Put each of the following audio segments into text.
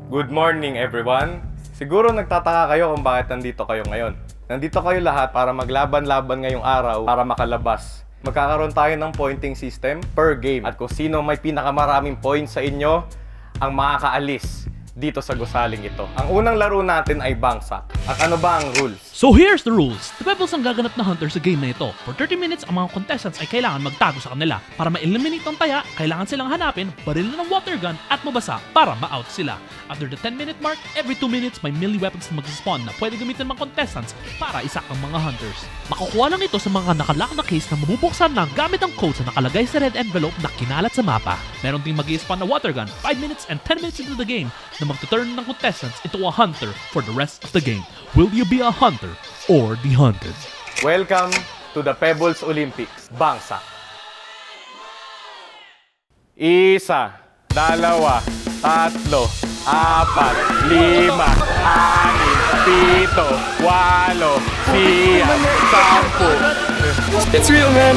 Good morning everyone! Siguro nagtataka kayo kung bakit nandito kayo ngayon. Nandito kayo lahat para maglaban-laban ngayong araw para makalabas. Magkakaroon tayo ng pointing system per game. At kung sino may pinakamaraming points sa inyo, ang makakaalis dito sa gusaling ito. Ang unang laro natin ay bangsak. At ano ba ang rules? So here's the rules. The Pebbles ang gaganap na hunter sa game na ito. For 30 minutes, ang mga contestants ay kailangan magtago sa kanila. Para ma-eliminate ang taya, kailangan silang hanapin, baril ng water gun at mabasa para ma-out sila. After the 10-minute mark, every 2 minutes may melee weapons na mag-spawn na pwede gamitin ng mga contestants para isak ang mga hunters. Makukuha lang ito sa mga nakalock na case na mabubuksan lang gamit ang codes na nakalagay sa red envelope na kinalat sa mapa. Meron ding mag-i-spawn na water gun 5 minutes and 10 minutes into the game na mag-turn ng contestants into a hunter for the rest of the game. Will you be a hunter or the hunted? Welcome to the Pebbles Olympics. Bangsak. Isa, dalawa, tatlo, apat, lima, anim, pito, walo, siyam, sampu. It's real, man.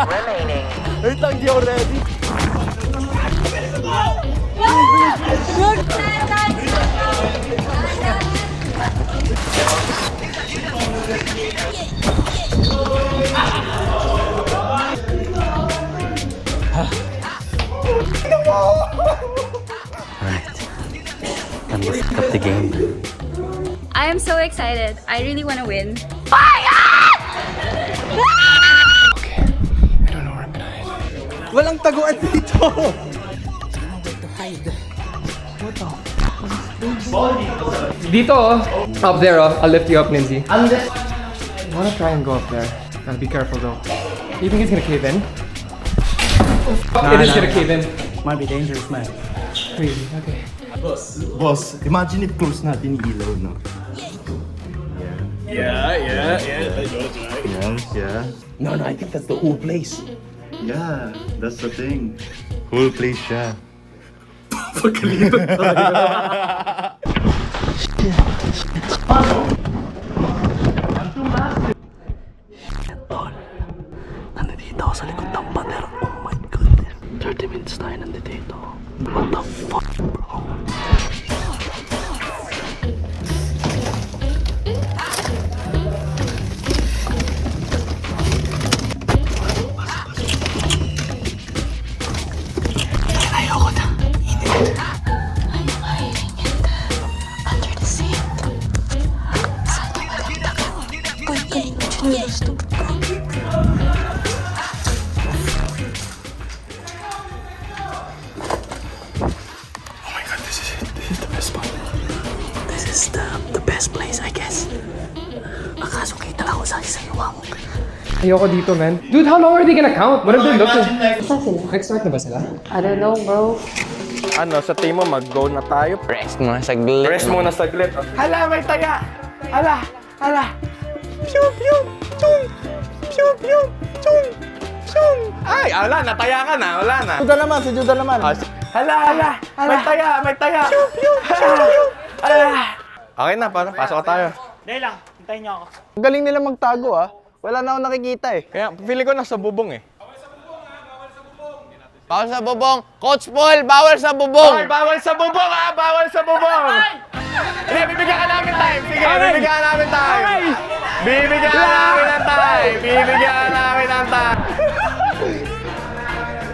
Remaining. Wait lang, di ako ready. Time to pick up the game. I am so excited. I really want to win. Walang taguan dito. Dito, up there, I'll lift you up, Ninzi. I wanna try and go up there. Gotta be careful though. You think it's gonna cave in? It is gonna cave in. Might be dangerous, man. Crazy, okay. Boss, imagine if close natin yung ilaw, no? Yeah. No, I think that's the whole place. Yeah, that's the thing. Whole place siya. Nandito ako sa likod ng pader. Oh my goodness. 30 minutes tayo nandito. What the fuck, bro? Ayoko na. This is the best place, I guess. Akaso kita ako sa iwang. Ayoko dito, man. Dude, how long are they gonna count? What have they looked at? Nag-start na ba sila? I don't know, bro. Ano, sa team mo, mag-go na tayo? Rest muna saglit. Rest muna saglit. Hala, may taya! Hala! Pew, pew, chung! Pew, pew, chung! Chung! Ay, ala, nataya ka na, wala na. Juda naman, si Juda naman. Hala! May taya! Pew, pew, pew! Hala! Okay na, paano? Pasok ka tayo. Dahil lang, hintayin niyo ako. Ang galing nila magtago, ah. Wala na akong nakikita, eh. Kaya, feeling ko nasa bubong eh. Bawal sa bubong! Coach Paul, bawal sa bubong! Bawal sa bubong ha! Bawal sa bubong! Hindi, bibigyan ka namin time! Sige, bibigyan ka namin time! Bibigyan ka namin ng time! Bibigyan ka namin ng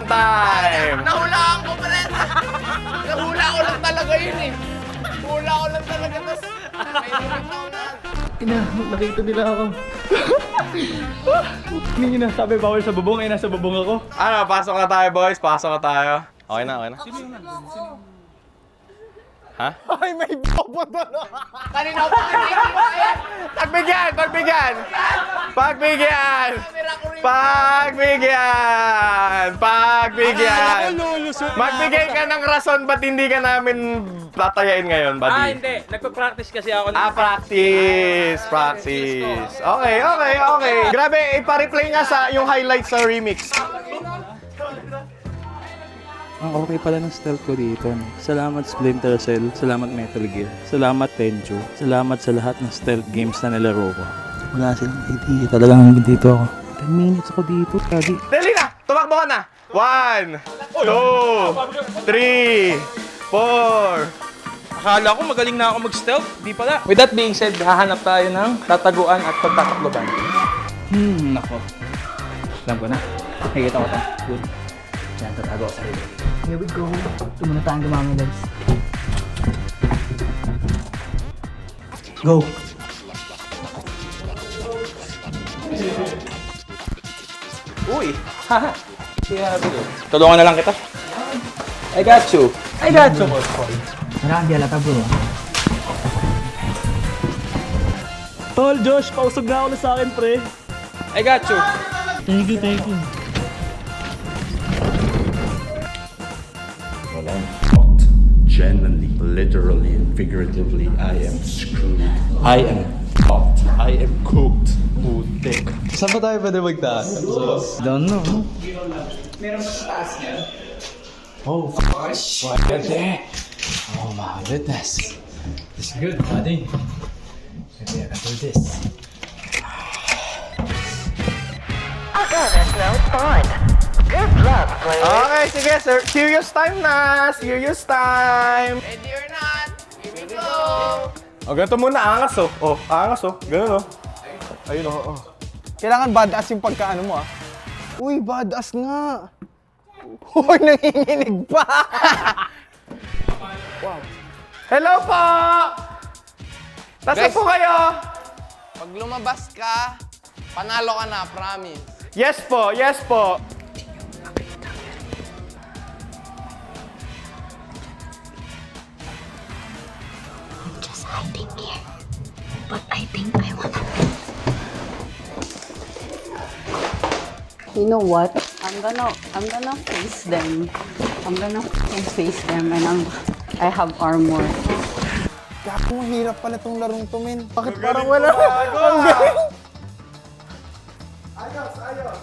time! Nahulaan ko pala! Nahula ko lang talaga yun eh! Hula ko lang talaga, tas may hirap na ako na. Nakita nila ako. Hindi na sabi bawal sa bubong, ay nasa bubong ako. Ano, pasok na tayo boys, pasok na tayo. Okay na. Ha? Ay, may bobo doon. Kanina ko pa Pagbigyan! Magbigay ka ng rason ba't hindi ka namin tatayain ngayon, buddy? Hindi. Nagpa-practice kasi ako. Practice. Okay. Grabe, ipa-replay nga sa yung highlights sa remix. Ang okay pala ng stealth ko dito. No? Salamat Splinter Cell, salamat Metal Gear, salamat Tenchu, salamat sa lahat ng stealth games na nilaro ko. Wala silang idea. Talagang dito ako. 10 minutes ako dito. Kagi. Dali na! Tumakbo ka na! 1, 2, 3, 4. Akala ko magaling na ako mag-stealth. Di pala. With that being said, hahanap tayo ng tataguan at pagtatakloban. Nako. Alam ko na. Nakikita ko ito. Good. Diyan, tatago ako sa sarili. Here we go. Ito muna tayong gumamit, guys. Go! Uy! Haha! Tulungan na lang kita. I got you. I got you. Marami di alata, bro. Tol, Josh, pausog na ako na sa akin, pre. I got you. Thank you, thank you. Well, I'm fucked. Genuinely, literally, and figuratively, I am screwed. I am fucked. I am cooked. Putik. Saan ba tayo pwede magtaas? Don't know. Oh, pwede. Oh my goodness. It's good, buddy. Maybe I can do this. Okay, sige sir. Serious time na! Serious time! Ready or not, here we go! O, ganito muna. Angas oh. Oh, angas oh. Ganun oh. Ayun oh. Oh. Kailangan badass yung pagkaano mo, ah. Uy, badass nga. Uy, nanginginig pa. Hello po! Nasaan Guys. po kayo? Pag lumabas ka, panalo ka na, promise. Yes po, yes po. Just hiding here. But I think I wanna. You know what? I'm gonna face them. I'm gonna face them and I have armor. Gago, hirap pala itong larong to, men. Bakit Parang wala. Ang galing. Ayos, ayos.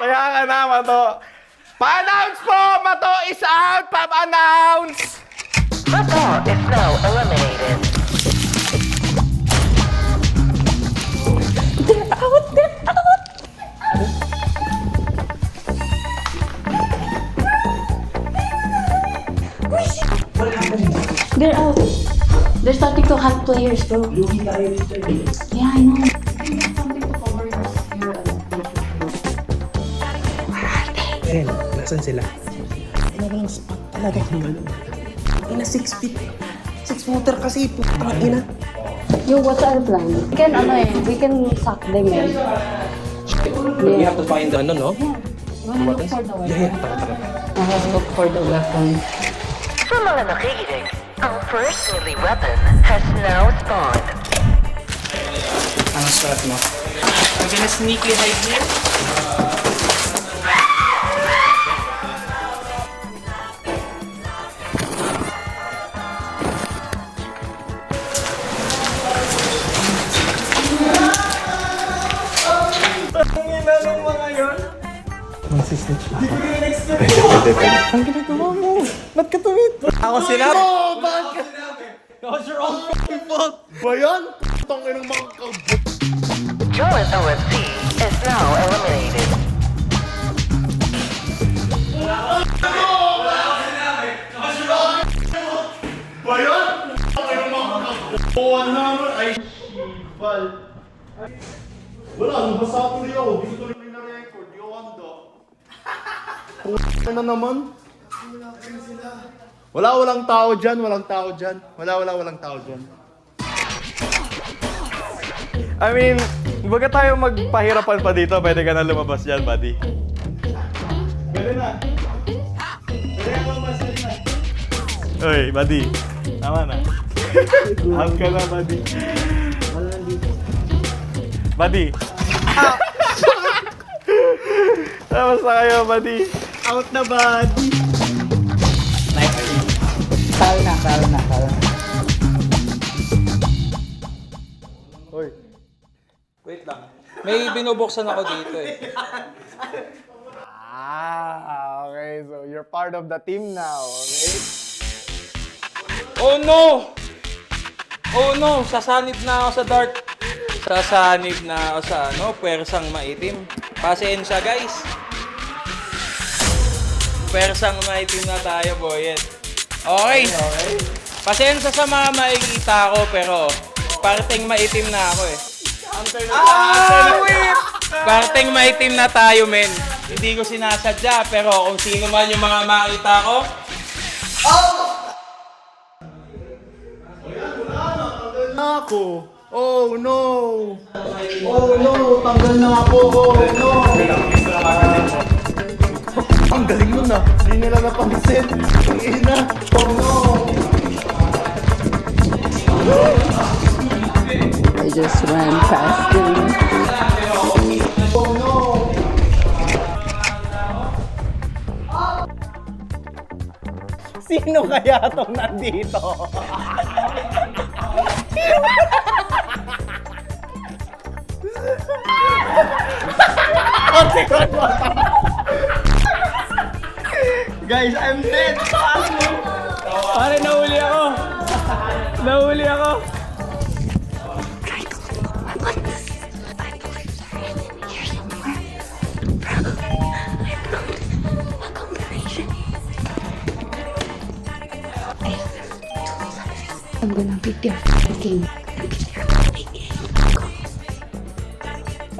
Kaya ka na, Mato. Pa-announce po! Mato is out! Pa-announce! They're out. They're starting to hunt players, bro. Yeah, I know. Something to cover your hair. Ren, nasan sila? Ano lang spot talaga kung ano. Ina 6 feet. 6 footer kasi po. Ina. Yo, what's our plan? We can suck them in. We have to find ano, no? You wanna look for the weapon? Yeah, tara. I have to look for the weapon. Sa mga nakikinig, ang first deadly weapon has now spawned. Ang strat mo. I'm gonna sneaky hide here. Mag-snitch na ako. Ang ginagawa mo? Ba't ka tumit? Ako sinabi. Joel OFC is now eliminated. Ano naman? Walang tao dyan, walang tao dyan. Walang tao dyan. I mean, baga tayo magpahirapan pa dito, pwede ka na lumabas dyan, buddy. Pwede na. Pwede ka lumabas dyan. Uy, buddy. Tama na. Out ka na, buddy. Buddy. Tapos na kayo, buddy. Out na, buddy. Talo na. Uy. May binubuksan ako dito eh. Okay. So, you're part of the team now, okay? Oh no! Oh no! Sasanib na ako sa dark. Sasanib na ako sa pwersang maitim. Pasensya guys. Pwersang maitim na tayo, boyet. Okay. Pasensya sa mga makikita ko, pero parteng maitim na ako eh. Parteng maitim na tayo, men. Hindi ko sinasadya, pero kung sino man yung mga makita ko, Ako! Oh no! Oh no! Tanggal na ako! Oh no! Ang galing nun ah! Hindi nila napansin! Ina! Oh no! I just ran past him. Oh no! Sino kaya itong nandito? Guys, I'm dead! pare, nahuli ako. Nahuli ako. I'm gonna be there again.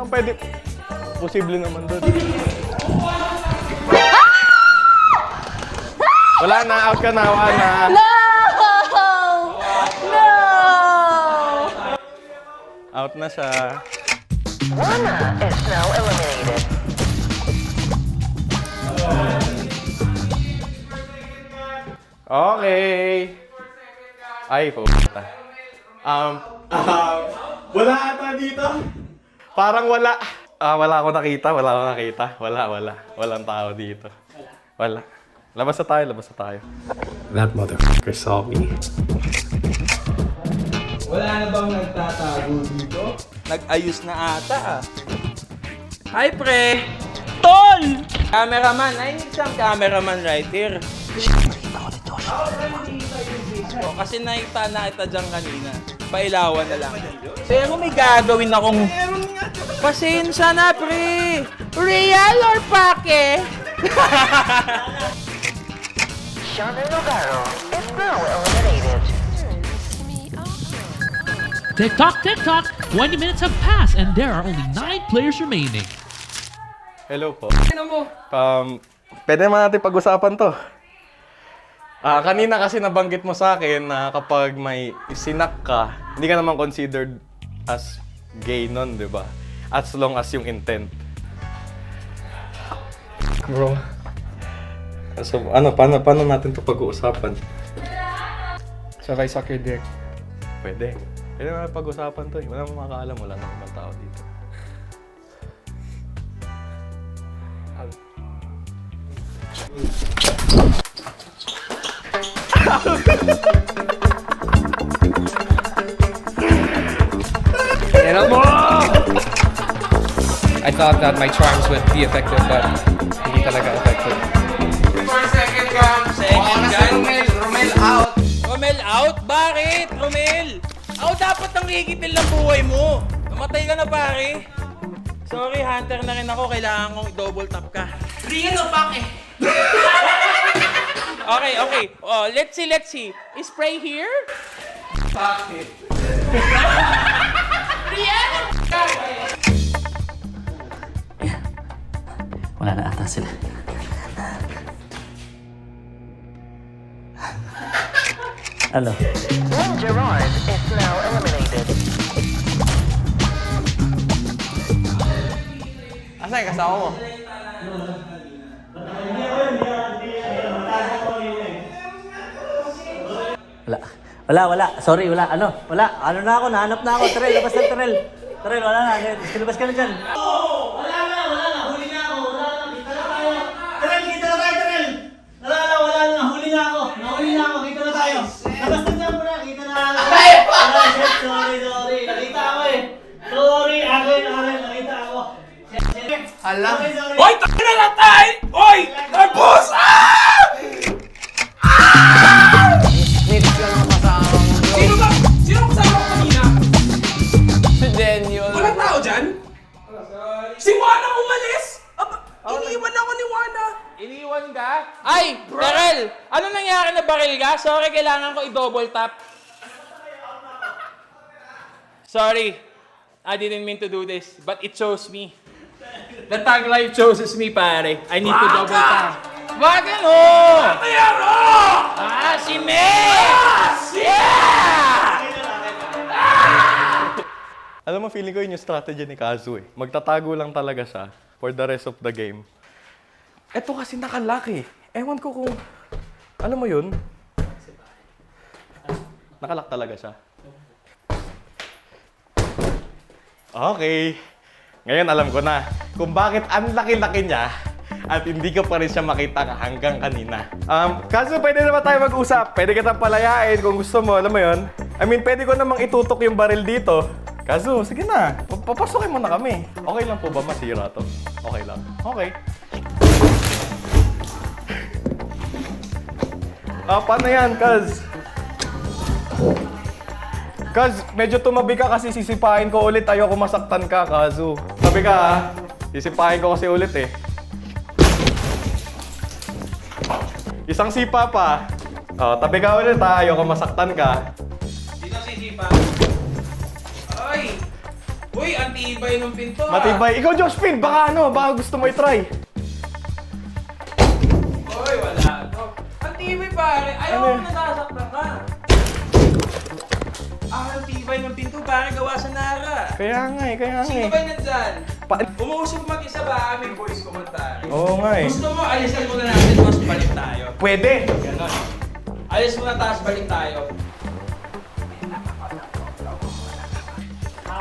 Ang pwede. Posible naman doon. Wala na, out ka na, wala na. No! No! Out na siya. One is now eliminated. Okay. Ay, puta. Wala ata dito. Parang wala. Wala ako nakita, Wala. Walang tao dito. Wala. Labas na tayo. That motherfucker saw me. Wala na bang nagtatago dito? Nag-ayos na ata ah. Hi, pre! Tol! Cameraman, I need some cameraman right here. Oh, kasi nakita dyan kanina. Pailawan na lang. Pero may gagawin akong... Pasensya na, pre! Real or pake? Shannon Navarro is now eliminated. Tick-tock, tick-tock! 20 minutes have passed and there are only 9 players remaining. Hello po. Pwede naman natin pag-usapan to. Kanina kasi nabanggit mo sa akin na kapag may sinak ka, hindi ka naman considered as gay nun, di ba? As long as yung intent. Bro. So, paano natin to pag-uusapan? So if I suck your dick, Pwede. Pwede naman pag-usapan to eh. Wala namang makakaalam, wala namang tao dito. I thought that my charms would be effective, but hindi talaga effective. Second gun. Romel out. Romel out? Bakit? Romel? Ako dapat ang higitil ng buhay mo. Namatay ka na, pare. Sorry, hunter na rin ako. Kailangan kong i-double tap ka. Real o pake? Okay. Oh, let's see. Spray here? Pake. Real? Wala na ata sila. Ano? One Gerard is now eliminated. Asa yung kasama mo? Wala. Sorry, wala. Wala. Ano na ako, nahanap na ako. Terrell, labas na Terrell. Terrell, wala na. Labas ka na dyan. Wala na. Huli na ako. Kita na tayo. Terrell, kita na tayo, Terrell. Wala na. Huli na ako. Kita na tayo. Labas na dyan muna. Kita na. Sorry. Nakita ako eh. Sorry. Akin. Nakita Hala. Hoy! Tayo na lang tayo! Hoy! Tapos! Needs lang ang kasama mo, bro. Sino ba? Sino kasama ko kanina? Si Daniel. Walang tao dyan? Si Juana umalis! Iniwan ako ni Juana. Iniwan ka? Ay! Terrell! Ano nangyari na baril ka? Sorry, kailangan ko i-double tap. Sorry. I didn't mean to do this, but it chose me. The tag life chooses me, pare. I need to double tap. Bakit no? Ah, si Mex! Yeah! Alam mo, feeling ko yun yung strategy ni Kazu eh. Magtatago lang talaga siya for the rest of the game. Eto kasi nakalock eh. Ewan ko kung... Alam mo yun? Nakalock talaga siya. Okay. Ngayon alam ko na kung bakit ang laki-laki niya at hindi ko pa rin siya makita hanggang kanina. Kaso pwede naman tayo mag-usap. Pwede kitang palayain kung gusto mo. Alam mo yun? I mean, pwede ko namang itutok yung baril dito. Kaso, sige na. Papasokin mo na kami. Okay lang po ba masira to? Okay lang. Okay. Paano yan, Kaz? Kaz, medyo tumabi ka kasi sisipain ko ulit. Ayoko masaktan ka, Kazu. Tabi ka, ha? Sisipain ko kasi ulit, eh. Isang sipa pa. Tabi ka ulit, ha? Ayoko masaktan ka. Dito sisipa. Ay! Uy, ang tibay ng pinto ah. Matibay. Ikaw, Joshpin, baka gusto mo i-try. Uy, wala to. Ang tibay pare. Ayaw Ano? ko nasasaktan ka. Ang tibay ng pinto pare, gawa sa Nara. Kaya nga eh. Sino ba nandyan? Pa- Umuusog mag-isa ba kami boys commentary? Oo nga eh. Gusto mo, alisan muna natin, tapos balik tayo. Pwede. Ganon. Alis muna, tapos balik tayo.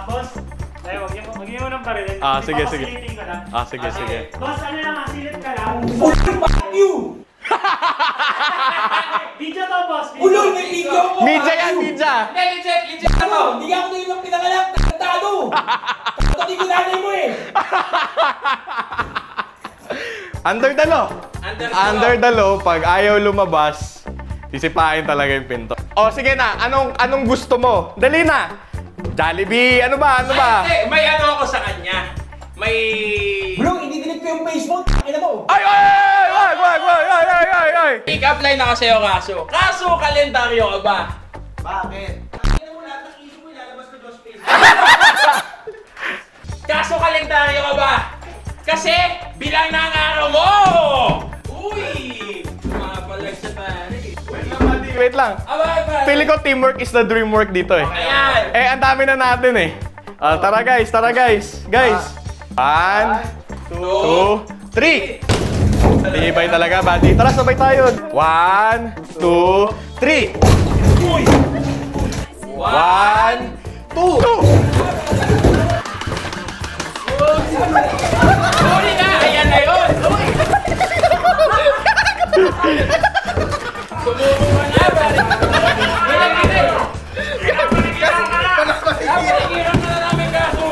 Boss, tayo, huwag niyo mo nang barilin. Sige. Papasilitin ko lang. Sige. Boss, ano lang, silip ka lang. You! Video to, boss. Ulol, may video ko! Media yan, media. Hindi, legit na to! Hindi ako na yung pinakalak, nagtado! Pati ko nanay mo eh! Under the law. Under the law, pag ayaw lumabas, sisipain talaga yung pinto. O, sige na. Anong gusto mo? Dali na. Jollibee, ano ba? Ay, may ano ako sa kanya. May... Bro, hindi-delete ko yung Facebook. Ina mo. Ay! Pick up line na kasi yung kaso kalendaryo ka ba? Bakit? Kaso kalendaryo ka ba? Kasi bilang na ang araw mo! Uy! Mapalag sa pare. Wait lang. Abay, Feeling ko teamwork is the dream work dito eh. Ayan! Ang dami na natin eh. Tara guys. Guys. 1, 2, 3. Tibay talaga, buddy. Tara, sabay tayo. 1, 2, 3. 1, 2. Huli na! Ayan na yun! Sumubukan na, pare! Panagiran ka na namin kaso!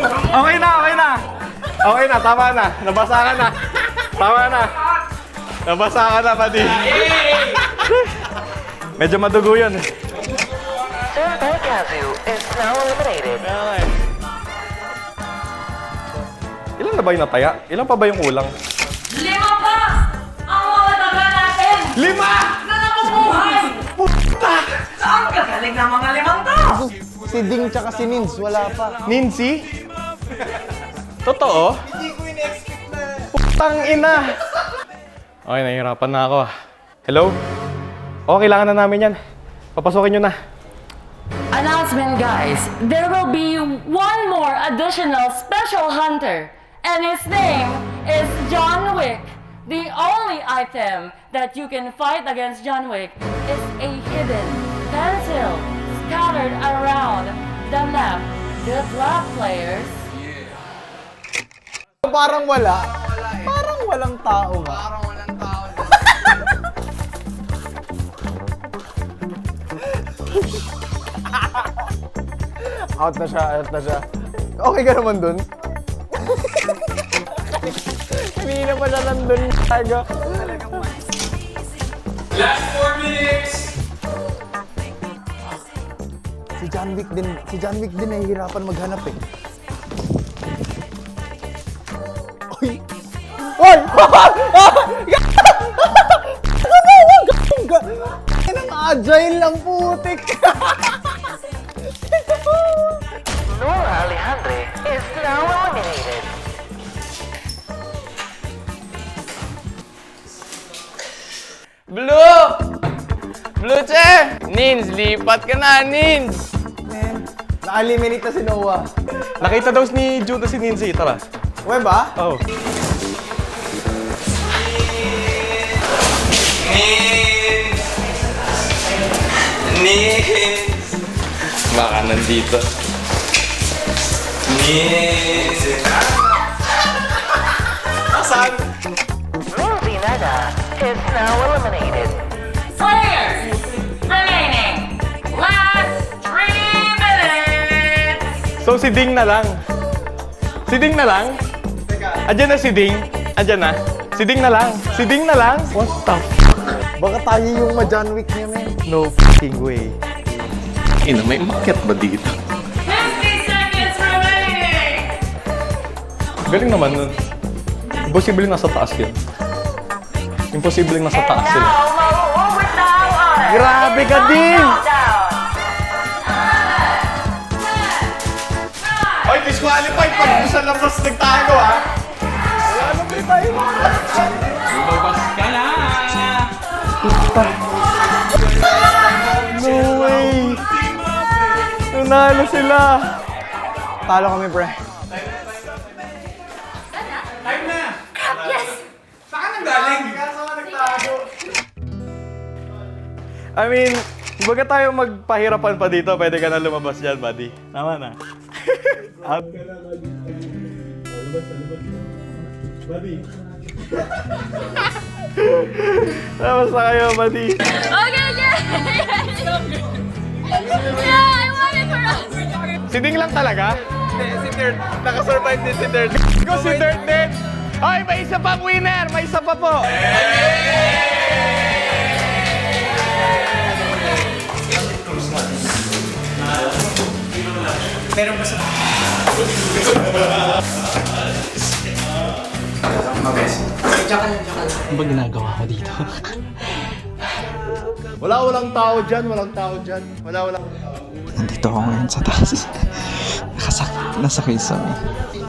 Okay na, tama na. Nabasa ka na. Tama na. Nabasa ka na, buddy. Hey! Medyo madugo yun. Sir Kazu is now eliminated. Ilan na ba yung nataya? Ilan pa ba yung kulang? 5 pa! Ang mga daga natin! 5! Na nabubuhay! Puta! Saan ka galing ng mga 5 to? Si Ding tsaka si Nins, wala pa. Nincy? Totoo? Hindi ko in-expect na. Putang ina! Okay, nahihirapan na ako. Hello? Oo, kailangan na namin yan. Papasukin nyo na. Announcement, guys. There will be one more additional special hunter. And his name is John Wick. The only item that you can fight against John Wick is a hidden pencil scattered around the map. Good luck, players. Parang wala. Parang walang tao ba? Parang walang tao dyan. Out na siya. Okay ka naman dun? Kanina pa na nandun taga. Last 4 minutes! Si John Wick din nahihirapan maghanap eh. Oy! Oy! Ang agile lang putik. Nora Alejandre is now eliminated. Blue! Blue, che! Nins, lipat ka na, Nins! Man, na-eliminate na si Noah. Nakita daw ni Judah si Ninzi, tara. Uwe ba? Oh. Nins! Baka nandito. Nins! Asan? Rosie Nada is now eliminated. Players remaining. Last 3 minutes. So si Ding na lang. Si Ding na lang? Andyan na si Ding. Andyan na. Si Ding na lang. Si Ding na lang? What the f***? Baka tayo yung ma-John Wick niya, man. No f***ing way. Ina, may market ba dito? 50 seconds remaining. Galing naman nun. Imposible nasa taas yun. Imposible nasa taas sila. Now, mauubitaw ang Grabe ka, Ding! countdown. Oy, disqualified pag sa labas nagtago, ha? Wala na ba tayo? Lumabas ka na! No way! Nanalo sila! Talo kami, pre. Time na! Yes! Saan ang galing? I mean, baga tayo magpahirapan pa dito, pwede ka na lumabas dyan, buddy. Tama na. Tapos na kayo, buddy. Okay, yeah. Yeah, I want it for us. Si Ding lang talaga? Si Dirt, nakasurvive din si Dirt. Go si Dirt din! Ay, may isa pang winner! May isa pa po! Ano ba ginagawa ko dito? Walang tao dyan, walang tao dyan. Walang. Nandito ako ngayon sa taas. Nasa Quezon eh.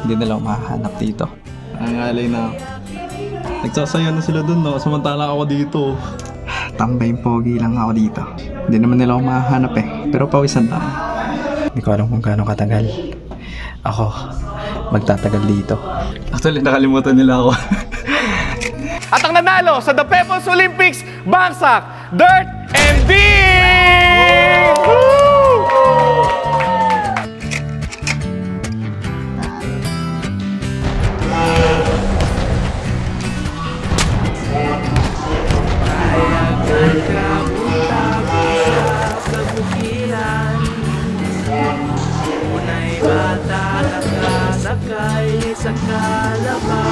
Hindi nila ako mahahanap dito. Nangangalay na ako. Nagsasayaw na sila dun, no? Samantala ako dito. Tambay pogi lang ako dito. Hindi naman nila ako mahahanap eh. Pero pawisan lang. Hindi ko alam kung gaano katagal ako magtatagal dito. Actually, nakalimutan nila ako. At ang nanalo sa The People's Olympics, Bagsak, Dirt, and Ding! Woo! Unay bata nakasakay sa kalabaw.